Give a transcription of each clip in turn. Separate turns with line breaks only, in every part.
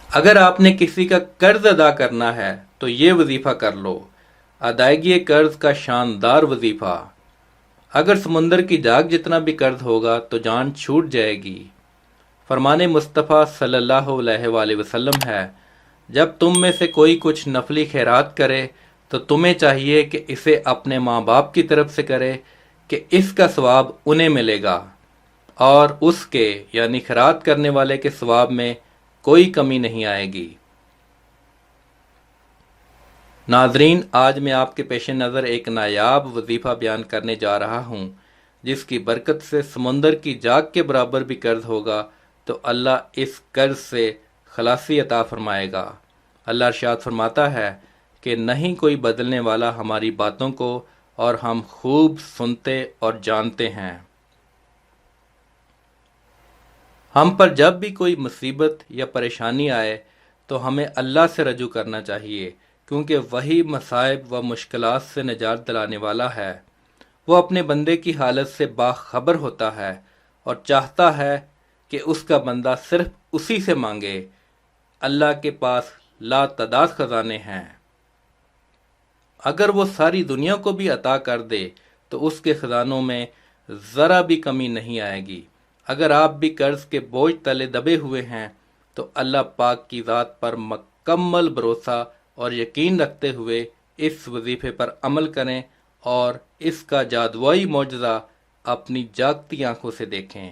اگر آپ نے کسی کا قرض ادا کرنا ہے تو یہ وظیفہ کر لو، ادائیگی قرض کا شاندار وظیفہ۔ اگر سمندر کی جاگ جتنا بھی قرض ہوگا تو جان چھوٹ جائے گی۔ فرمان مصطفیٰ صلی اللہ علیہ وآلہ وسلم ہے، جب تم میں سے کوئی کچھ نفلی خیرات کرے تو تمہیں چاہیے کہ اسے اپنے ماں باپ کی طرف سے کرے کہ اس کا ثواب انہیں ملے گا، اور اس کے یعنی خیرات کرنے والے کے ثواب میں کوئی کمی نہیں آئے گی۔ ناظرین، آج میں آپ کے پیش نظر ایک نایاب وظیفہ بیان کرنے جا رہا ہوں، جس کی برکت سے سمندر کی جاگ کے برابر بھی قرض ہوگا تو اللہ اس قرض سے خلاصی عطا فرمائے گا۔ اللہ ارشاد فرماتا ہے کہ نہیں کوئی بدلنے والا ہماری باتوں کو، اور ہم خوب سنتے اور جانتے ہیں۔ ہم پر جب بھی کوئی مصیبت یا پریشانی آئے تو ہمیں اللہ سے رجوع کرنا چاہیے، کیونکہ وہی مصائب و مشکلات سے نجات دلانے والا ہے۔ وہ اپنے بندے کی حالت سے باخبر ہوتا ہے اور چاہتا ہے کہ اس کا بندہ صرف اسی سے مانگے۔ اللہ کے پاس لا تعداد خزانے ہیں۔ اگر وہ ساری دنیا کو بھی عطا کر دے تو اس کے خزانوں میں ذرا بھی کمی نہیں آئے گی۔ اگر آپ بھی قرض کے بوجھ تلے دبے ہوئے ہیں تو اللہ پاک کی ذات پر مکمل بھروسہ اور یقین رکھتے ہوئے اس وظیفے پر عمل کریں اور اس کا جادوئی معجزہ اپنی جاگتی آنکھوں سے دیکھیں۔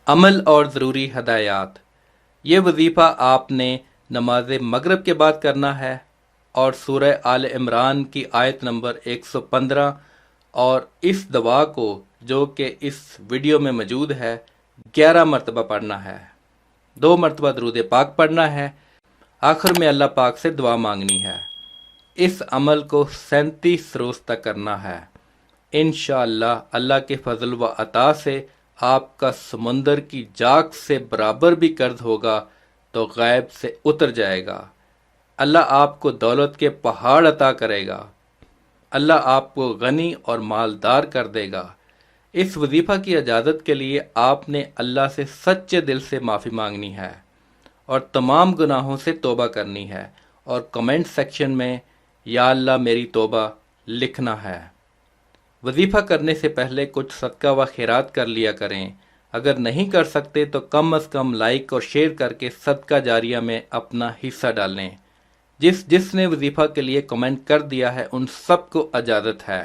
عمل اور ضروری ہدایات۔ یہ وظیفہ آپ نے نماز مغرب کے بعد کرنا ہے، اور سورہ آل عمران کی آیت نمبر 115 اور اس دعا کو جو کہ اس ویڈیو میں موجود ہے 11 مرتبہ پڑھنا ہے۔ 2 مرتبہ درود پاک پڑھنا ہے، آخر میں اللہ پاک سے دعا مانگنی ہے۔ اس عمل کو 37 روز تک کرنا ہے۔ انشاءاللہ اللہ کے فضل و عطا سے آپ کا سمندر کی جاگ سے برابر بھی قرض ہوگا تو غیب سے اتر جائے گا۔ اللہ آپ کو دولت کے پہاڑ عطا کرے گا۔ اللہ آپ کو غنی اور مالدار کر دے گا۔ اس وظیفہ کی اجازت کے لیے آپ نے اللہ سے سچے دل سے معافی مانگنی ہے اور تمام گناہوں سے توبہ کرنی ہے، اور کمنٹ سیکشن میں یا اللہ میری توبہ لکھنا ہے۔ وظیفہ کرنے سے پہلے کچھ صدقہ و خیرات کر لیا کریں۔ اگر نہیں کر سکتے تو کم از کم لائک اور شیئر کر کے صدقہ جاریہ میں اپنا حصہ ڈالیں۔ جس نے وظیفہ کے لیے کمنٹ کر دیا ہے ان سب کو اجازت ہے۔